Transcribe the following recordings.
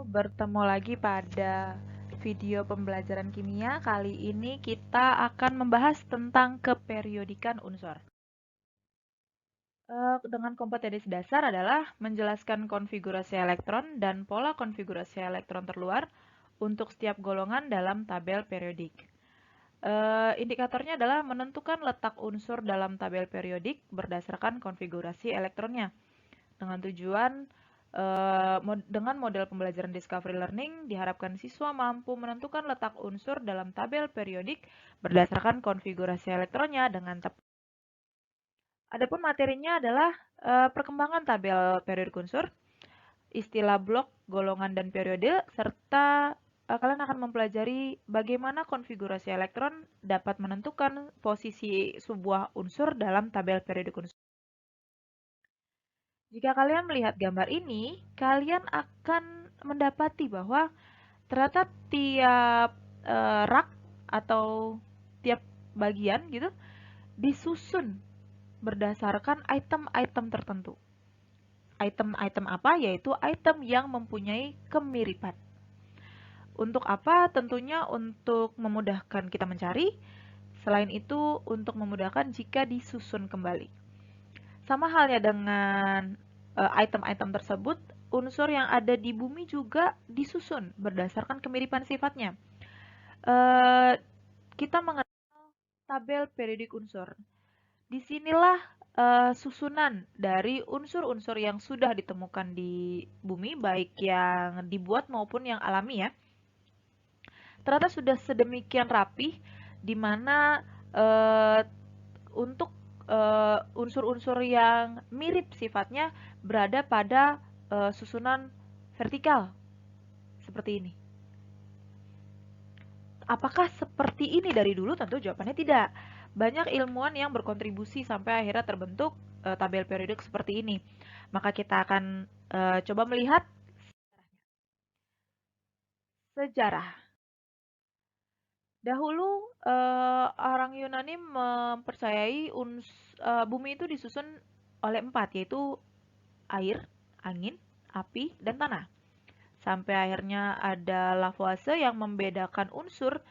Bertemu lagi pada video pembelajaran kimia. Kali ini kita akan membahas tentang keperiodikan unsur. Dengan kompetensi dasar adalah menjelaskan konfigurasi elektron dan pola konfigurasi elektron terluar untuk setiap golongan dalam tabel periodik. Indikatornya adalah menentukan letak unsur dalam tabel periodik berdasarkan konfigurasi elektronnya. Dengan tujuan dengan model pembelajaran discovery learning, diharapkan siswa mampu menentukan letak unsur dalam tabel periodik berdasarkan konfigurasi elektronnya dengan tepat. Adapun materinya adalah perkembangan tabel periodik unsur, istilah blok, golongan, dan periode, serta kalian akan mempelajari bagaimana konfigurasi elektron dapat menentukan posisi sebuah unsur dalam tabel periodik unsur. Jika kalian melihat gambar ini, kalian akan mendapati bahwa ternyata tiap rak atau tiap bagian gitu disusun berdasarkan item-item tertentu. Item-item apa? Yaitu item yang mempunyai kemiripan. Untuk apa? Tentunya untuk memudahkan kita mencari. Selain itu, untuk memudahkan jika disusun kembali. Sama halnya dengan item-item tersebut, unsur yang ada di bumi juga disusun berdasarkan kemiripan sifatnya. Kita mengenal tabel periodik unsur. Disinilah susunan dari unsur-unsur yang sudah ditemukan di bumi, baik yang dibuat maupun yang alami ya. Ternyata sudah sedemikian rapih, di mana untuk unsur-unsur yang mirip sifatnya berada pada susunan vertikal seperti ini. Apakah seperti ini dari dulu? Tentu jawabannya tidak. Banyak ilmuwan yang berkontribusi sampai akhirnya terbentuk tabel periodik seperti ini. Maka kita akan coba melihat sejarah. Dahulu orang Yunani mempercayai bumi itu disusun oleh 4, yaitu air, angin, api, dan tanah. Sampai akhirnya ada Lavoisier yang membedakan unsur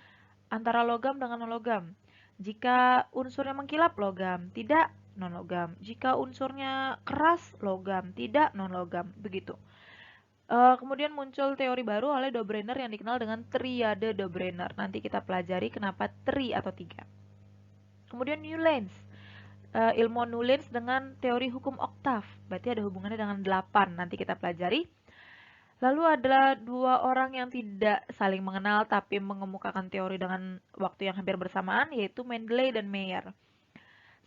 antara logam dengan non-logam. Jika unsurnya mengkilap, logam, tidak non-logam. Jika unsurnya keras, logam, tidak non-logam. Begitu. Kemudian muncul teori baru oleh Dobreiner yang dikenal dengan triade Dobreiner. Nanti kita pelajari kenapa tri atau 3. Kemudian Newlands. Ilmuwan Newlands dengan teori hukum oktav. Berarti ada hubungannya dengan 8. Nanti kita pelajari. Lalu ada 2 orang yang tidak saling mengenal tapi mengemukakan teori dengan waktu yang hampir bersamaan, yaitu Mendeley dan Mayer.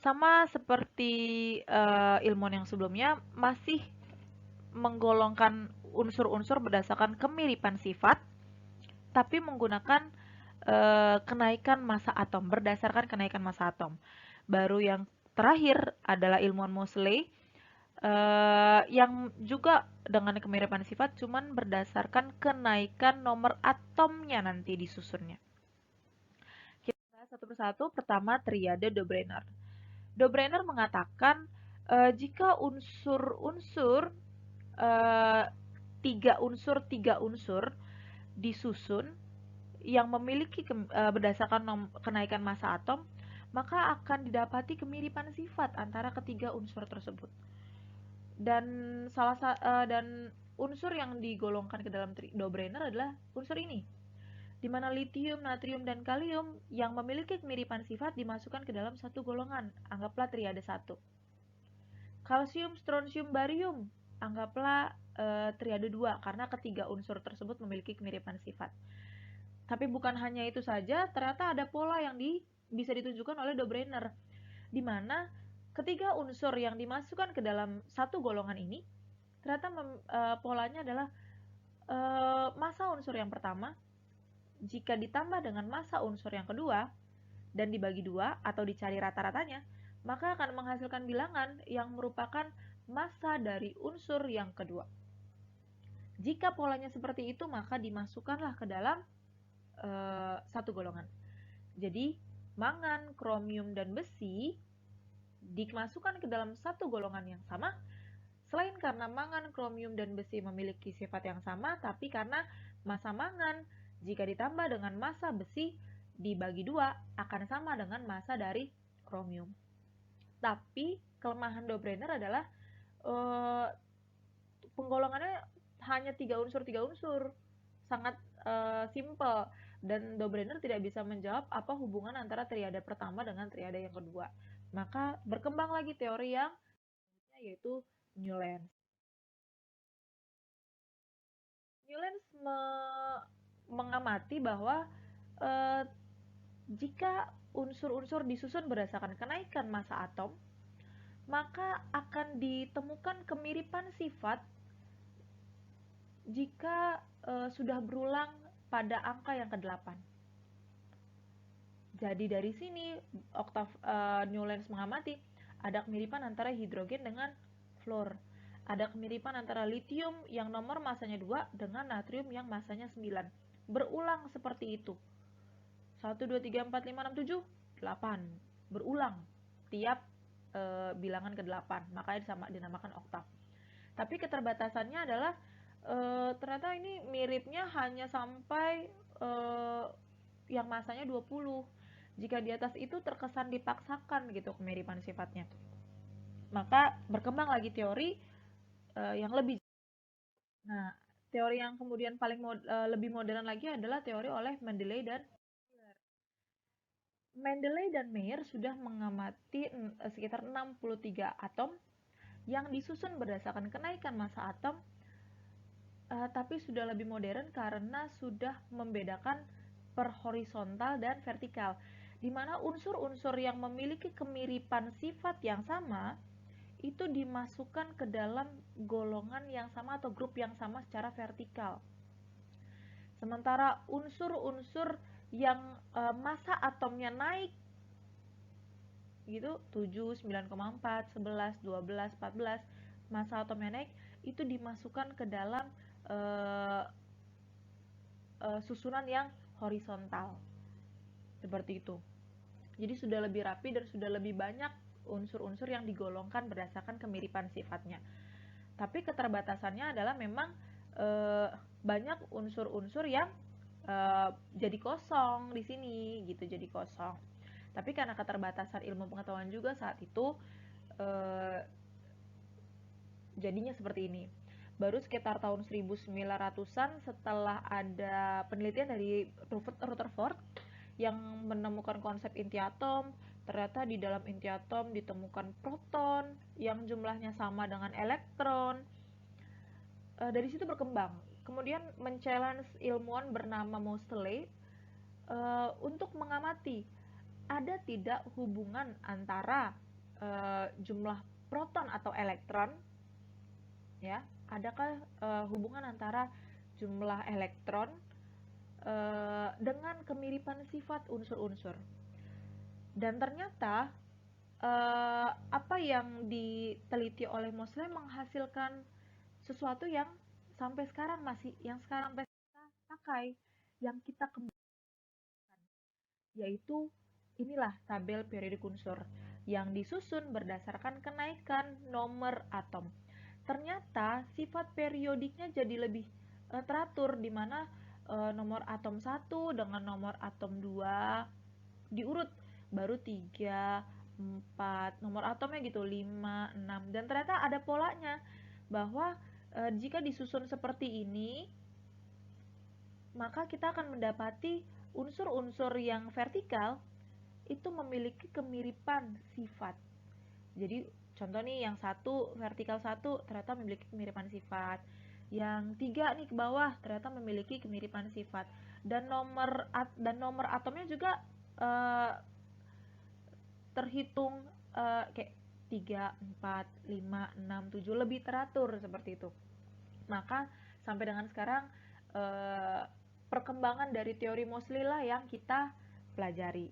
Sama seperti ilmuwan yang sebelumnya, masih menggolongkan unsur-unsur berdasarkan kemiripan sifat, tapi menggunakan kenaikan massa atom, berdasarkan kenaikan massa atom. Baru yang terakhir adalah ilmuwan Moseley, yang juga dengan kemiripan sifat, cuman berdasarkan kenaikan nomor atomnya nanti disusunnya. Kita bahas satu persatu. Pertama, triade Dobreiner. Dobreiner mengatakan jika unsur-unsur tiga unsur disusun yang memiliki berdasarkan kenaikan massa atom, maka akan didapati kemiripan sifat antara ketiga unsur tersebut. Dan dan unsur yang digolongkan ke dalam Dobreiner adalah unsur ini, di mana litium, natrium, dan kalium yang memiliki kemiripan sifat dimasukkan ke dalam satu golongan. Anggaplah triade 1. Kalsium, strontium, barium, anggaplah triade 2 karena ketiga unsur tersebut memiliki kemiripan sifat. Tapi bukan hanya itu saja, ternyata ada pola yang bisa ditunjukkan oleh Dobreiner, di mana ketiga unsur yang dimasukkan ke dalam satu golongan ini ternyata polanya adalah massa unsur yang pertama jika ditambah dengan massa unsur yang kedua dan dibagi 2 atau dicari rata-ratanya, maka akan menghasilkan bilangan yang merupakan massa dari unsur yang kedua. Jika polanya seperti itu, maka dimasukkanlah ke dalam satu golongan. Jadi mangan, kromium, dan besi dimasukkan ke dalam satu golongan yang sama selain karena mangan, kromium, dan besi memiliki sifat yang sama, tapi karena massa mangan jika ditambah dengan massa besi dibagi 2 akan sama dengan massa dari kromium. Tapi kelemahan Dobrener adalah penggolongannya hanya 3 unsur, sangat simple, dan Dobrener tidak bisa menjawab apa hubungan antara triada pertama dengan triada yang kedua. Maka berkembang lagi teori yang yaitu Newlands. Newlands mengamati bahwa jika unsur-unsur disusun berdasarkan kenaikan massa atom, maka akan ditemukan kemiripan sifat jika sudah berulang pada angka yang ke-8. Jadi dari sini Newlands mengamati ada kemiripan antara hidrogen dengan fluor. Ada kemiripan antara litium yang nomor masanya 2 dengan natrium yang masanya 9. Berulang seperti itu. 1, 2, 3, 4, 5, 6, 7, 8. Berulang tiap bilangan ke-8. Makanya dinamakan oktav. Tapi keterbatasannya adalah ternyata ini miripnya hanya sampai yang masanya 20. Jika di atas itu terkesan dipaksakan gitu kemiripan sifatnya. Maka berkembang lagi teori yang lebih. Nah, teori yang kemudian paling lebih modern lagi adalah teori oleh Mendeley dan Meyer. Mendeley dan Meyer sudah mengamati sekitar 63 atom yang disusun berdasarkan kenaikan massa atom, tapi sudah lebih modern karena sudah membedakan per horizontal dan vertikal, di mana unsur-unsur yang memiliki kemiripan sifat yang sama itu dimasukkan ke dalam golongan yang sama atau grup yang sama secara vertikal. Sementara unsur-unsur yang massa atomnya naik gitu 7, 9,4, 11, 12, 14, massa atomnya naik itu dimasukkan ke dalam susunan yang horizontal seperti itu. Jadi sudah lebih rapi dan sudah lebih banyak unsur-unsur yang digolongkan berdasarkan kemiripan sifatnya. Tapi keterbatasannya adalah memang banyak unsur-unsur yang jadi kosong di sini gitu, jadi kosong. Tapi karena keterbatasan ilmu pengetahuan juga saat itu jadinya seperti ini. Baru sekitar tahun 1900-an setelah ada penelitian dari Rutherford yang menemukan konsep inti atom, ternyata di dalam inti atom ditemukan proton yang jumlahnya sama dengan elektron. Dari situ berkembang. Kemudian men-challenge ilmuwan bernama Moseley untuk mengamati ada tidak hubungan antara jumlah proton atau elektron, ya, adakah hubungan antara jumlah elektron dengan kemiripan sifat unsur-unsur. Dan ternyata apa yang diteliti oleh Moseley menghasilkan sesuatu yang sampai sekarang kita pakai, yang kita kembangkan, yaitu inilah tabel periodik unsur yang disusun berdasarkan kenaikan nomor atom. Ternyata sifat periodiknya jadi lebih teratur, di mana nomor atom 1 dengan nomor atom 2 diurut, baru 3, 4, nomor atomnya gitu 5, 6, dan ternyata ada polanya bahwa jika disusun seperti ini maka kita akan mendapati unsur-unsur yang vertikal itu memiliki kemiripan sifat. Jadi contoh nih, yang satu vertikal 1 ternyata memiliki kemiripan sifat, yang 3 nih ke bawah ternyata memiliki kemiripan sifat, dan nomor atomnya juga terhitung kayak 3, 4, 5, 6, 7, lebih teratur seperti itu. Maka sampai dengan sekarang perkembangan dari teori Moseley lah yang kita pelajari.